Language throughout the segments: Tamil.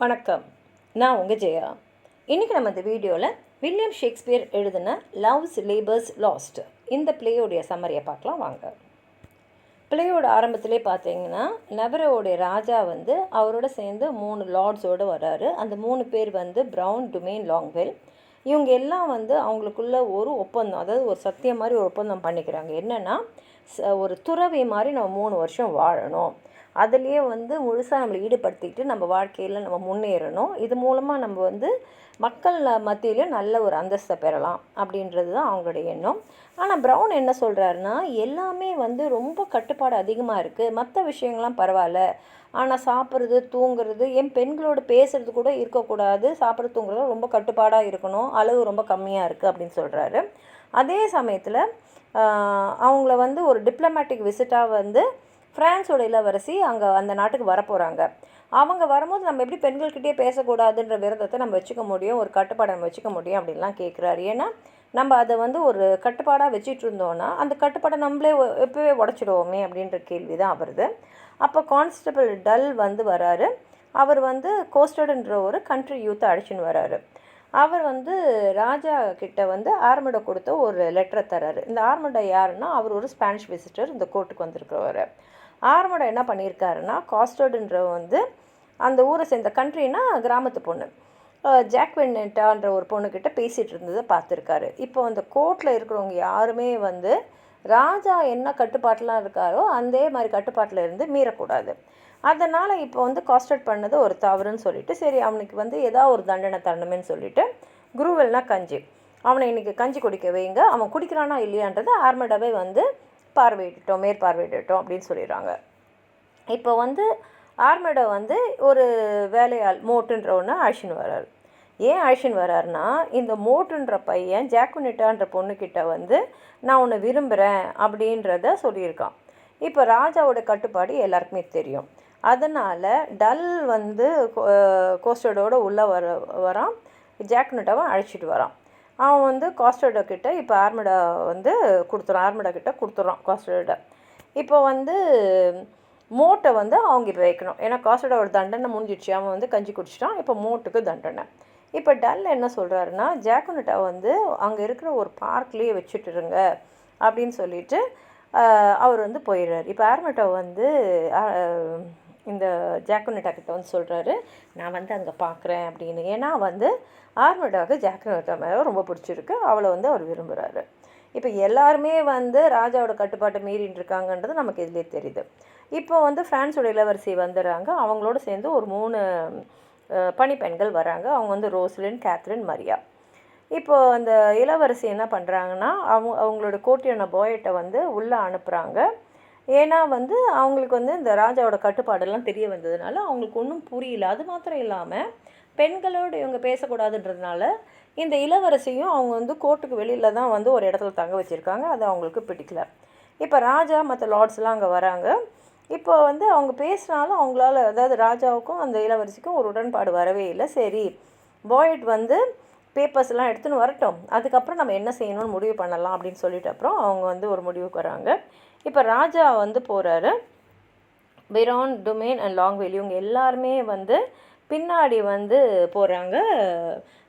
வணக்கம். நான் உங்கள் ஜெயா. இன்றைக்கி நம்ம இந்த வீடியோவில் வில்லியம் ஷேக்ஸ்பியர் எழுதின லவ்ஸ் லேபர்ஸ் லாஸ்ட் இந்த பிளேயோடைய சம்மரியை பார்க்கலாம் வாங்க. பிளேயோட ஆரம்பத்திலே பார்த்தீங்கன்னா நெவரோடைய ராஜா அவரோட சேர்ந்து 3 லார்ட்ஸோடு வர்றாரு. அந்த 3 பேர் ப்ரவுன், டுமேன், லாங்வெல். இவங்க எல்லாம் அவங்களுக்குள்ள ஒரு ஒப்பந்தம், அதாவது ஒரு சத்தியம் மாதிரி ஒரு ஒப்பந்தம் பண்ணிக்கிறாங்க. என்னென்னா, ஒரு துறவி மாதிரி நம்ம 3 வருஷம் வாழணும், அதுலேயே முழுசாக நம்மளை ஈடுபடுத்திக்கிட்டு நம்ம வாழ்க்கையில் நம்ம முன்னேறணும், இது மூலமாக நம்ம மக்கள் மத்தியிலும் நல்ல ஒரு அந்தஸ்தை பெறலாம் அப்படின்றது தான் அவங்களுடைய எண்ணம். ஆனால் ப்ரவுன் என்ன சொல்கிறாருன்னா, எல்லாமே ரொம்ப கட்டுப்பாடு அதிகமாக இருக்குது, மற்ற விஷயங்கள்லாம் பரவாயில்ல, ஆனால் சாப்பிட்றது, தூங்குறது, பெண்களோடு பேசுகிறது கூட இருக்கக்கூடாது, சாப்பிட்றது தூங்குறது ரொம்ப கட்டுப்பாடாக இருக்கணும், அளவு ரொம்ப கம்மியாக இருக்குது அப்படின்னு சொல்கிறாரு. அதே சமயத்தில் அவங்கள ஒரு டிப்ளமேட்டிக் விசிட்டாக ஃப்ரான்ஸோட இளவரசி அங்கே அந்த நாட்டுக்கு வரப்போகிறாங்க. அவங்க வரும்போது நம்ம எப்படி பெண்கள்கிட்டே பேசக்கூடாதுன்ற விரதத்தை நம்ம வச்சுக்க முடியும், ஒரு கட்டுப்பாடை நம்ம வச்சுக்க முடியும் அப்படின்லாம் கேட்குறாரு. ஏன்னா நம்ம அதை ஒரு கட்டுப்பாடாக வச்சுட்டு இருந்தோன்னா அந்த கட்டுப்பாடை நம்மளே எப்போவே உடச்சிடுவோமே அப்படின்ற கேள்வி தான் அவருது. அப்போ கான்ஸ்டபிள் டல் வராரு. அவர் கோஸ்டடுன்ற ஒரு கண்ட்ரி யூத்தை அழைச்சின்னு வராரு. அவர் ராஜா கிட்ட ஆர்மடை கொடுத்த ஒரு லெட்டரை தராரு. இந்த ஆர்மடை யாருன்னா, அவர் ஒரு ஸ்பானிஷ் விசிட்டர், இந்த கோர்ட்டுக்கு வந்திருக்கிறவர். ஆர்மடை என்ன பண்ணியிருக்காருன்னா, காஸ்டர்டுன்ற அந்த ஊரை சேர்ந்த கண்ட்ரினா கிராமத்து பொண்ணு ஜாக்வெனட்டான்ற ஒரு பொண்ணுக்கிட்ட பேசிகிட்டு இருந்ததை பார்த்துருக்காரு. இப்போ அந்த கோர்ட்டில் இருக்கிறவங்க யாருமே ராஜா என்ன கட்டுப்பாட்டெலாம் இருக்காரோ அதே மாதிரி கட்டுப்பாட்டில் இருந்து மீறக்கூடாது. அதனால் இப்போ காஸ்டர்ட் பண்ணது ஒரு தவறுன்னு சொல்லிட்டு, சரி அவனுக்கு ஏதாவது ஒரு தண்டனை தரணுமேன்னு சொல்லிட்டு, குருவெல்னா கஞ்சி, அவனை இன்றைக்கி கஞ்சி குடிக்க வைங்க, அவன் குடிக்கிறானா இல்லையான்றதை ஆர்மடாவே மேற்பார்வையிட்டோம் அப்படின்னு சொல்லிடுறாங்க. இப்போ ஆர்மடை ஒரு வேலையாள் மோட்டுன்றவனை அழிச்சின்னு வர்றாரு. ஏன் அழிச்சின்னு வர்றாருன்னா, இந்த மோட்டுன்ற பையன் ஜாக்குனிட்டான்ற பொண்ணுக்கிட்ட நான் உன்னை விரும்புகிறேன் அப்படின்றத சொல்லியிருக்கான். இப்போ ராஜாவோட கட்டுப்பாடு எல்லாருக்குமே தெரியும். அதனால் டல் கோஸ்டடோடு உள்ளே வரான், ஜாக்குனிட்டாவை அழைச்சிட்டு வரான். அவன் காஸ்டர்டோ கிட்ட இப்போ ஆர்மடா கொடுத்துறான், ஆர்மடா கிட்ட கொடுத்துட்றான் காஸ்டர்டை. இப்போ மோட்டை அவங்க இப்போ வைக்கணும், ஏன்னா காஸ்டர்டோட தண்டனை முடிஞ்சிடுச்சு, அவன் கஞ்சி குடிச்சிட்டான், இப்போ மோட்டுக்கு தண்டனை. இப்போ டல் என்ன சொல்கிறாருன்னா, ஜாக்குனிட்டா அங்கே இருக்கிற ஒரு பார்க்லேயே வச்சுட்டுருங்க அப்படின்னு சொல்லிட்டு அவர் போயிடுறாரு. இப்போ ஆர்மடா இந்த ஜாக்குனிட்டா கிட்ட சொல்கிறாரு, நான் அங்கே பார்க்குறேன் அப்படின்னு. ஏன்னா ஆர்மடாவுக்கு ஜாக்குனிட்டா மேலே ரொம்ப பிடிச்சிருக்கு, அவளை அவர் விரும்புகிறாரு. இப்போ எல்லாருமே ராஜாவோட கட்டுப்பாட்டை மீறின்னு இருக்காங்கன்றது நமக்கு இதிலே தெரியுது. இப்போ ஃப்ரான்ஸோட இளவரசி வந்துடுறாங்க. அவங்களோட சேர்ந்து ஒரு 3 பணிப்பெண்கள் வராங்க. அவங்க ரோஸ்லின், கேத்ரின், மரியா. இப்போது அந்த இளவரசி என்ன பண்ணுறாங்கன்னா, அவங்களோட கோட்டியான பாய்ட்டை உள்ளே அனுப்புகிறாங்க. ஏன்னா அவங்களுக்கு இந்த ராஜாவோட கட்டுப்பாடெல்லாம் தெரிய வந்ததுனால அவங்களுக்கு ஒன்றும் புரியல. அது மாத்திரம் இல்லாமல் பெண்களோடு இவங்க பேசக்கூடாதுன்றதுனால இந்த இளவரசியும் அவங்க கோர்ட்டுக்கு வெளியில் தான் ஒரு இடத்துல தங்க வச்சுருக்காங்க. அது அவங்களுக்கு பிடிக்கல. இப்போ ராஜா மற்ற லார்ட்ஸ்லாம் அங்கே வராங்க. இப்போ அவங்க பேசினாலும் அவங்களால, அதாவது ராஜாவுக்கும் அந்த இளவரசிக்கும் ஒரு உடன்பாடு வரவே இல்லை. சரி, பாய்ட் பேப்பர்ஸ்லாம் எடுத்துன்னு வரட்டும், அதுக்கப்புறம் நம்ம என்ன செய்யணும்னு முடிவு பண்ணலாம் அப்படின்னு சொல்லிட்டு அப்புறம் அவங்க ஒரு முடிவுக்கு வராங்க. இப்போ ராஜா போகிறாரு. பிரான், டுமேன் அண்ட் லாங்வெல் இவங்க எல்லாருமே பின்னாடி போகிறாங்க.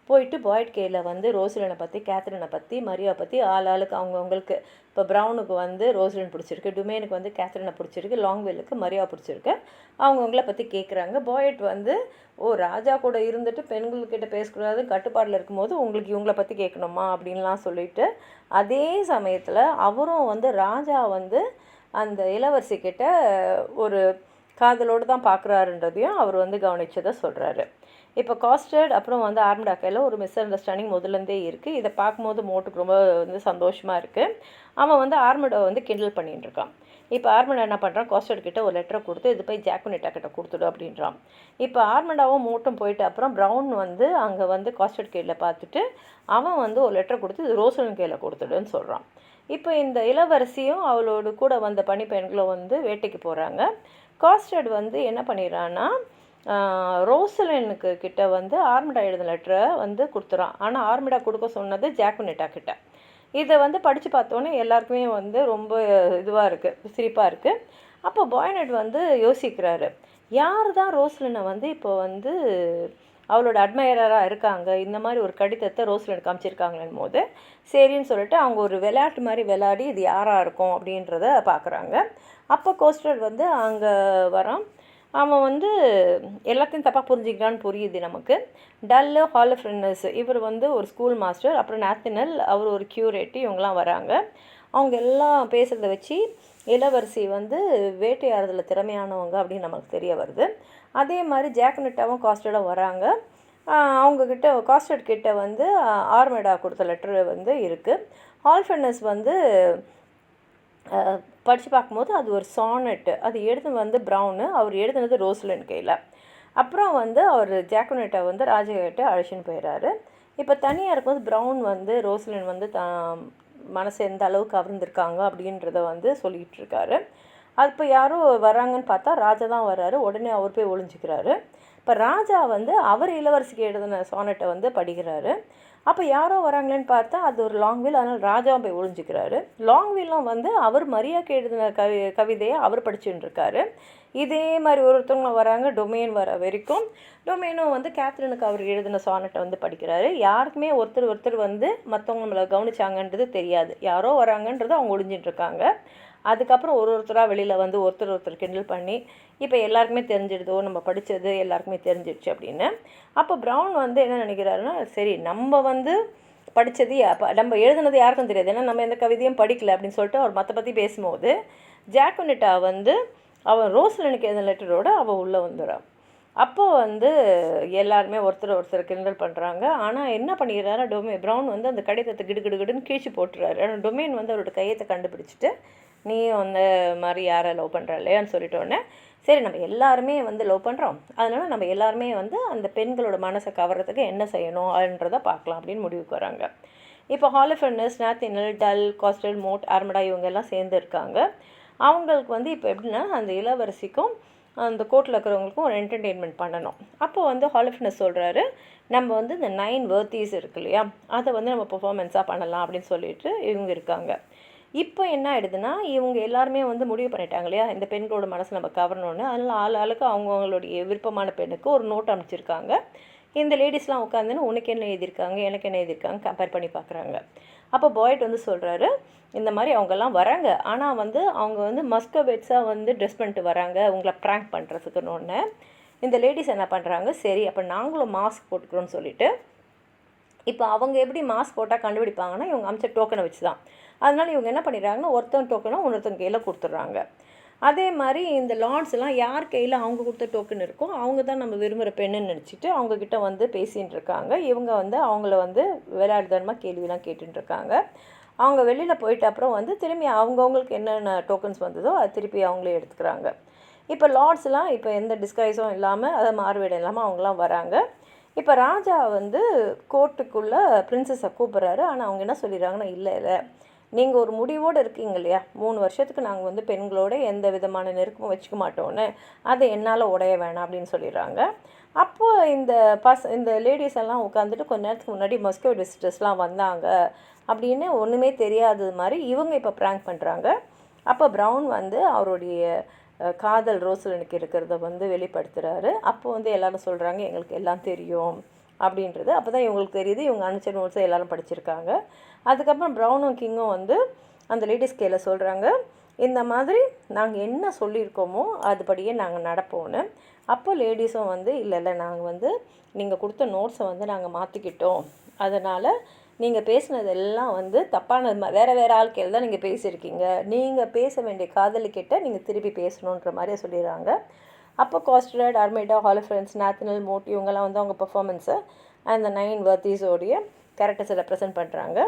போயிட்டு பாய்ட் கேல ரோஸ்லினை பற்றி, கேத்ரினை பற்றி, மரியா பற்றி ஆளுக்கு அவங்கவுங்களுக்கு, இப்போ ப்ரௌனுக்கு ரோஸ்லின் பிடிச்சிருக்கு, டுமேனுக்கு கேத்ரினை பிடிச்சிருக்கு, லாங்வெல்லுக்கு மரியா பிடிச்சிருக்கு, அவங்கவுங்கள பற்றி கேட்குறாங்க. பாய்ட் ராஜா கூட இருந்துட்டு பெண்கள்கிட்ட பேசக்கூடாது, கட்டுப்பாடில் இருக்கும்போது உங்களுக்கு இவங்கள பற்றி கேட்கணுமா அப்படின்லாம் சொல்லிட்டு, அதே சமயத்தில் அவரும் ராஜா அந்த இளவரசிக்கிட்ட ஒரு காதலோடு தான் பார்க்குறாருன்றதையும் அவர் கவனிச்சதை சொல்கிறாரு. இப்போ காஸ்டர்ட் அப்புறம் ஆர்மடா கையில் ஒரு மிஸ் அண்டர்ஸ்டாண்டிங் முதலேருந்தே இருக்குது. இதை பார்க்கும்போது மோட்டுக்கு ரொம்ப சந்தோஷமாக இருக்குது. அவன் ஆர்மடா கிண்டல் பண்ணிகிட்டு இருக்கான். இப்போ ஆர்மடா என்ன பண்ணுறான், காஸ்டர்ட் கிட்ட ஒரு லெட்டரை கொடுத்து இது போய் ஜாக்குனிட்டா கிட்ட கொடுத்துடு அப்படின்றான். இப்போ ஆர்மடாவும் மோட்டும் போயிட்டு அப்புறம் ப்ரவுன் அங்கே காஸ்டர்ட் கையில் பார்த்துட்டு அவன் ஒரு லெட்டரை கொடுத்து இது ரோஸ்லின் கையில் கொடுத்துடுன்னு சொல்கிறான். இப்போ இந்த இளவரசியும் அவளோடு கூட வந்த பணிப்பெண்களும் வேட்டைக்கு போகிறாங்க. காஸ்டர்ட் என்ன பண்ணிடுறான்னா, ரோஸ்லினுக்கு கிட்ட ஆர்மடா எழுதின லெட்டரை கொடுத்துறான். ஆனால் ஆர்மடா கொடுக்க சொன்னது ஜாக்குனிட்டா கிட்ட. இதை படித்து பார்த்தோன்னே எல்லாருக்குமே ரொம்ப இதுவாக இருக்குது, சிரிப்பாக இருக்குது. அப்போ பாய்னட் யோசிக்கிறாரு, யார் தான் ரோஸ்லினை வந்து இப்போ வந்து அவளோட அட்மையராக இருக்காங்க, இந்த மாதிரி ஒரு கடிதத்தை ரோஸ்லினுக்கு காமிச்சிருக்காங்களேன்னு போது சரின்னு சொல்லிட்டு அவங்க ஒரு விளையாட்டு மாதிரி விளையாடி இது யாராக இருக்கும் அப்படின்றத பார்க்குறாங்க. அப்போ கோஸ்டர் வந்து அங்கே வரான். அவன் வந்து எல்லாத்தையும் தப்பாக புரிஞ்சுக்கிறான்னு புரியுது நமக்கு. டல்லு, ஹாலஃப்ரென்னஸ் இவர் வந்து ஒரு ஸ்கூல் மாஸ்டர், அப்புறம் நாத்தினல் அவர் ஒரு க்யூரேட்டி, இவங்கெல்லாம் வராங்க. அவங்க எல்லாம் பேசுகிறத வச்சு இளவரசி வந்து வேட்டையாடுறதுல திறமையானவங்க அப்படின்னு நமக்கு தெரிய வருது. அதே மாதிரி ஜாக்னெட்டாவும் காஸ்டர்டும் வராங்க. அவங்கக்கிட்ட காஸ்டர்ட் கிட்ட வந்து ஆர்மெடா கொடுத்த லெட்டர் வந்து இருக்குது. ஹால்ஃபென்னஸ் வந்து படித்து பார்க்கும்போது அது ஒரு சானட், அது எழுதுனது வந்து ப்ரௌனு, அவர் எழுதுனது ரோஸ்லின் கையில். அப்புறம் வந்து அவர் ஜாக்னெட்டை வந்து ராஜாக்கிட்ட அழைச்சின்னு போயிடுறாரு. இப்போ தனியாக இருக்கும்போது ப்ரௌன் வந்து ரோஸ்லின் வந்து மனசு எந்த அளவுக்கு கவர்ந்துருக்காங்க அப்படின்றத வந்து சொல்லிகிட்டு இருக்காரு. அது இப்போ யாரோ வராங்கன்னு பார்த்தா ராஜா தான் வர்றாரு. உடனே அவர் போய் ஒளிஞ்சிக்கிறாரு. இப்போ ராஜா வந்து அவர் இளவரசிக்கு எழுதின சானட்டை வந்து படிக்கிறாரு. அப்போ யாரோ வராங்களேன்னு பார்த்தா அது ஒரு லாங்வில், அதனால் ராஜாவும் போய் ஒளிஞ்சிக்கிறாரு. லாங்வில்லும் வந்து அவர் மரியாக்கு எழுதின கவிதையை அவர் படிச்சுட்டு இருக்காரு. இதே மாதிரி ஒருத்தவங்க வராங்க. டொமைன் வர வரைக்கும் டொமைனும் வந்து கேத்ரினுக்கு அவர் எழுதின சானட்டை வந்து படிக்கிறாரு. யாருக்குமே ஒருத்தர் வந்து மற்றவங்க நம்மளை கவனிச்சாங்கன்றது தெரியாது. யாரோ வராங்கன்றது அவங்க ஒளிஞ்சிட்ருக்காங்க. அதுக்கப்புறம் ஒருத்தராக வெளியில் வந்து ஒருத்தர் கிண்டல் பண்ணி இப்போ எல்லாருக்குமே தெரிஞ்சிடுதோ நம்ம படித்தது எல்லாருக்குமே தெரிஞ்சிடுச்சு அப்படின்னு. அப்போ ப்ரௌன் வந்து என்ன நினைக்கிறாருன்னா, சரி நம்ம வந்து படித்தது நம்ம எழுதுனது யாருக்கும் தெரியாது, ஏன்னா நம்ம எந்த கவிதையும் படிக்கல அப்படின்னு சொல்லிட்டு அவர் மற்ற பற்றி பேசும்போது ஜாக்னெட்டா வந்து அவன் ரோஸ்லினுக்கு எழுதின லெட்டரோடு அவள் உள்ளே வந்துடுறான். அப்போது வந்து எல்லாருமே ஒருத்தர் கிண்டல் பண்ணுறாங்க. ஆனால் என்ன பண்ணிக்கிறாரு ப்ரௌன் வந்து அந்த கடிதத்தை கிடுகிடுன்னு கீழ்ச்சி போட்டுறாரு. ஆனால் டொமைன் வந்து அவரோட கையத்தை கண்டுபிடிச்சிட்டு நீ அந்த மாதிரி யாரை லவ் பண்ணுற இல்லையான்னு சொல்லிட்டோன்னே, சரி நம்ம எல்லாருமே வந்து லவ் பண்ணுறோம், அதனால் நம்ம எல்லாருமே வந்து அந்த பெண்களோட மனசை கவர்றதுக்கு என்ன செய்யணும்ன்றதை பார்க்கலாம் அப்படின்னு முடிவுக்கு வராங்க. இப்போ ஹாலஃபென்னஸ், நாத்தினல், டல், காஸ்டல், மோட், ஆர்மடா இவங்க எல்லாம் சேர்ந்து இருக்காங்க. அவங்களுக்கு வந்து இப்போ எப்படின்னா அந்த இளவரசிக்கும் அந்த கோர்ட்டில் இருக்கிறவங்களுக்கும் ஒரு என்டர்டெயின்மெண்ட் பண்ணணும். அப்போது வந்து ஹாலஃபென்னஸ் சொல்கிறாரு, நம்ம வந்து இந்த 9 வர்த்தீஸ் இருக்கு இல்லையா, அதை வந்து நம்ம பெர்ஃபார்மன்ஸாக பண்ணலாம் அப்படின்னு சொல்லிட்டு இவங்க இருக்காங்க. இப்போ என்ன ஆகிடுதுன்னா இவங்க எல்லாருமே வந்து முடிவு பண்ணிட்டாங்க இல்லையா, இந்த பெண்களோட மனசை நம்ம கவரணுன்னு. அதனால் ஆளுக்கு அவங்கவுங்களுடைய விருப்பமான பெண்ணுக்கு ஒரு நோட் அனுப்பிச்சிருக்காங்க. இந்த லேடிஸ்லாம் உட்காந்துன்னு உனக்கு என்ன எழுதியிருக்காங்க எனக்கு என்ன எழுதியிருக்காங்க கம்பேர் பண்ணி பார்க்குறாங்க. அப்போ பாய்ட் வந்து சொல்கிறாரு, இந்த மாதிரி அவங்கெல்லாம் வராங்க, ஆனால் வந்து அவங்க வந்து மஸ்கோபெட்ஸாக வந்து ட்ரெஸ் பண்ணிட்டு வராங்க உங்களை ப்ராங்க் பண்ணுறதுக்குன்னு. இந்த லேடிஸ் என்ன பண்ணுறாங்க, சரி அப்போ நாங்களும் மாஸ்க் போட்டுக்கிறோன்னு சொல்லிவிட்டு, இப்போ அவங்க எப்படி மாஸ்க் போட்டால் கண்டுபிடிப்பாங்கன்னா இவங்க அமிச்ச டோக்கனை வச்சு தான். அதனால் இவங்க என்ன பண்ணிடுறாங்கன்னா ஒருத்தன் டோக்கனை இன்னொருத்தங்க கையில் கொடுத்துட்றாங்க. அதே மாதிரி இந்த லார்ட்ஸ்லாம் யார் கையில் அவங்க கொடுத்த டோக்கன் இருக்கோ அவங்க தான் நம்ம விரும்புகிற பெண்ணுன்னு நினச்சிட்டு அவங்கக்கிட்ட வந்து பேசிகிட்டு இருக்காங்க. இவங்க வந்து அவங்கள வந்து விளையாடுதனமாக கேள்விலாம் கேட்டுருக்காங்க. அவங்க வெளியில் போயிட்ட அப்புறம் வந்து திரும்பி அவங்கவுங்களுக்கு என்னென்ன டோக்கன்ஸ் வந்ததோ அது திருப்பி அவங்களே எடுத்துக்கிறாங்க. இப்போ லார்ட்ஸ்லாம் இப்போ எந்த டிஸ்கைஸும் இல்லாமல் அதை மாறுவேடம் இல்லாமல் அவங்களாம் வராங்க. இப்போ ராஜா வந்து கோர்ட்டுக்குள்ளே பிரின்சஸை கூப்பிட்றாரு. ஆனால் அவங்க என்ன சொல்லிடுறாங்கன்னா, இல்லை நீங்கள் ஒரு முடிவோடு இருக்கீங்க இல்லையா, 3 வருஷத்துக்கு நாங்கள் வந்து பெண்களோட எந்த விதமான நெருக்கமும் வச்சுக்க மாட்டோன்னு, அதை என்னால் உடைய வேணாம் அப்படின்னு சொல்லிடுறாங்க. அப்போது இந்த லேடிஸ் எல்லாம் உட்காந்துட்டு கொஞ்ச நேரத்துக்கு முன்னாடி மஸ்கோ விசிட்டர்ஸ்லாம் வந்தாங்க அப்படின்னு ஒன்றுமே தெரியாதது மாதிரி இவங்க இப்போ ப்ராங்க் பண்ணுறாங்க. அப்போ ப்ரௌன் வந்து அவருடைய காதல் ரோஸ்லினுக்கு இருக்கிறத வந்து வெளிப்படுத்துகிறாரு. அப்போ வந்து எல்லோரும் சொல்கிறாங்க எங்களுக்கு எல்லாம் தெரியும் அப்படின்றது. அப்போ தான் இவங்களுக்கு தெரியுது இவங்க அனுப்பிச்ச நோட்ஸை எல்லோரும் படிச்சிருக்காங்க. அதுக்கப்புறம் ப்ரௌனும் கிங்கும் வந்து அந்த லேடிஸ் கையில் சொல்கிறாங்க, இந்த மாதிரி நாங்கள் என்ன சொல்லியிருக்கோமோ அதுபடியே நாங்கள் நடப்போன்னு. அப்போ லேடிஸும் வந்து இல்லை நாங்கள் வந்து நீங்கள் கொடுத்த நோட்ஸை வந்து நாங்கள் மாற்றிக்கிட்டோம், அதனால் நீங்கள் பேசினதெல்லாம் வந்து தப்பான வேறு ஆட்கள் தான் நீங்கள் பேசியிருக்கீங்க, நீங்கள் பேச வேண்டிய காதலிக்கிட்ட நீங்கள் திருப்பி பேசணுன்ற மாதிரியே சொல்லிடுறாங்க. அப்போ காஸ்டர்ட், ஆர்மேடா, ஹாலஃபென்னஸ், நாத்தினல், மோட் இவங்கெல்லாம் வந்து அவங்க பர்ஃபார்மன்ஸை அந்த 9 வர்த்தீஸோடைய கேரக்டர்ஸை ரெப்ரசென்ட் பண்ணுறாங்க.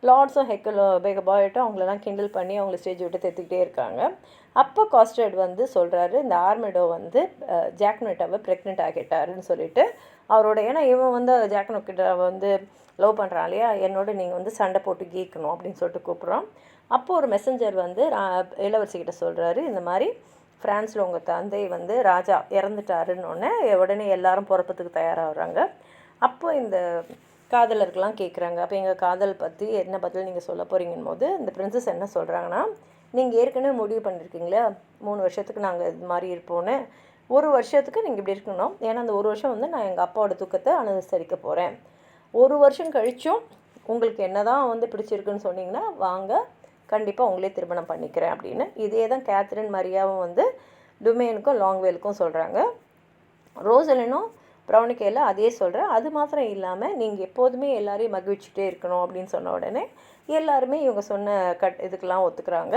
லார்ட்ஸும் பாய்ட்டும் அவங்களெல்லாம் கிண்டல் பண்ணி அவங்கள ஸ்டேஜ் விட்டு தெத்துக்கிட்டே இருக்காங்க. அப்போ காஸ்டர்ட் வந்து சொல்கிறாரு, இந்த ஆர்மெடோ வந்து ஜாக்னெட்டாவை ப்ரெக்னென்ட் ஆகிட்டாருன்னு சொல்லிட்டு அவரோட, ஏன்னா இவன் வந்து ஜாக்னெட்டை வந்து லவ் பண்ணுறான் இல்லையா, என்னோட நீங்கள் வந்து சண்டை போட்டு கீக்கணும் அப்படின்னு சொல்லிட்டு கூப்பிட்றான். அப்போது ஒரு மெசஞ்சர் வந்து இளவரசிக்கிட்ட சொல்கிறாரு, இந்த மாதிரி ஃப்ரான்ஸில் உங்கள் தந்தை வந்து ராஜா இறந்துட்டாருன்னு உடனே எல்லாரும் புறப்பத்துக்கு தயாராகிறாங்க. அப்போ இந்த காதலர்கள்லாம் கேட்குறாங்க, அப்போ எங்கள் காதல் பற்றி என்ன பதில் நீங்கள் சொல்ல போகிறீங்கன்னு போது இந்த பிரின்சஸ் என்ன சொல்கிறாங்கன்னா, நீங்கள் ஏற்கனவே முடிவு பண்ணியிருக்கீங்களா 3 வருஷத்துக்கு நாங்கள் இது மாதிரி இருப்போன்னு, 1 வருஷத்துக்கு நீங்கள் இப்படி இருக்கணும். ஏன்னா அந்த 1 வருஷம் வந்து நான் எங்கள் அப்பாவோட துக்கத்தை அனுசரிக்க போகிறேன். 1 வருஷம் கழிச்சும் உங்களுக்கு என்ன தான் வந்து பிடிச்சிருக்குன்னு சொன்னீங்கன்னா வாங்க, கண்டிப்பாக உங்களே திருமணம் பண்ணிக்கிறேன் அப்படின்னு. இதே தான் கேத்ரின் மரியாவும் வந்து டுமேனுக்கும் லாங்வேலுக்கும் சொல்கிறாங்க. ரோசலினும் ப்ரௌனிகேல அதே சொல்கிறேன். அது மாத்திரம் இல்லாமல் நீங்கள் எப்போதுமே எல்லாரையும் மகிழ்ச்சிட்டே இருக்கணும் அப்படின்னு சொன்ன உடனே எல்லாருமே இவங்க சொன்ன இதுக்கெல்லாம் ஒத்துக்கிறாங்க.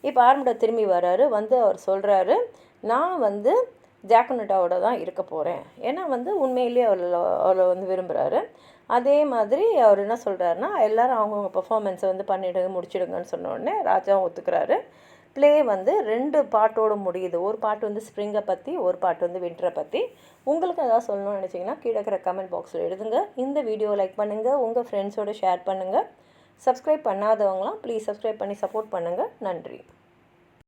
இப்போ ஆர்மண்டா திரும்பி வராரு. வந்து அவர் சொல்கிறாரு, நான் வந்து ஜாக்குனட்டாவோட தான் இருக்க போகிறேன். ஏன்னா வந்து உண்மையிலேயே அவளை வந்து விரும்புகிறாரு. அதே மாதிரி அவர் என்ன சொல்கிறாருன்னா, எல்லோரும் அவங்கவுங்க பர்ஃபார்மன்ஸை வந்து முடிச்சிடுங்கன்னு சொன்ன உடனே ராஜாவும் ஒத்துக்கிறாரு. ப்ளே வந்து 2 பாட்டோடு முடியுது. ஒரு பாட்டு வந்து ஸ்ப்ரிங்கை பற்றி, ஒரு பாட்டு வந்து வின்டரை பற்றி. உங்களுக்கு எதாவது சொல்லணும்னு நினச்சிங்கன்னா கீழே இருக்கிற கமெண்ட் பாக்ஸில் எழுதுங்க. இந்த வீடியோ லைக் பண்ணுங்கள், உங்கள் ஃப்ரெண்ட்ஸோடு ஷேர் பண்ணுங்கள். சப்ஸ்கிரைப் பண்ணாதவங்களாம் ப்ளீஸ் சப்ஸ்கிரைப் பண்ணி சப்போர்ட் பண்ணுங்கள். நன்றி.